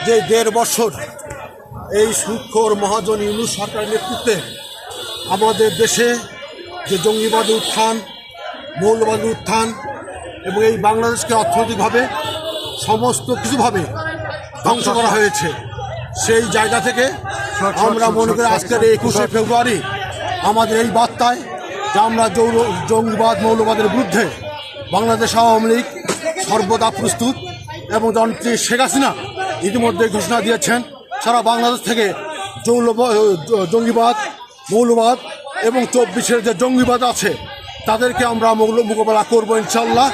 যে ১.৫ বছর এই সুক্ষর মহাজন ইউনূস সরকারের নেতৃত্বে আমাদের দেশে যে জঙ্গিবাদী উত্থান, মৌলবাদী উত্থান এবং এই বাংলাদেশকে অর্থনৈতিকভাবে সমস্ত কিছুভাবে ধ্বংস করা হয়েছে, সেই জায়গা থেকে আমরা মনে করি আজকের ২১শে ফেব্রুয়ারি আমাদের এই বার্তায় যে আমরা জঙ্গিবাদ মৌলবাদের বিরুদ্ধে বাংলাদেশ আওয়ামী লীগ সর্বদা প্রস্তুত এবং যন্ত্রী শেখ হাসিনা ইতিমধ্যে ঘোষণা দিয়েছেন সারা বাংলাদেশ থেকে জঙ্গিবাদ মৌলবাদ এবং ২৪-এর যে জঙ্গিবাদ আছে তাদেরকে আমরা মোকাবেলা করবো ইনশাল্লাহ।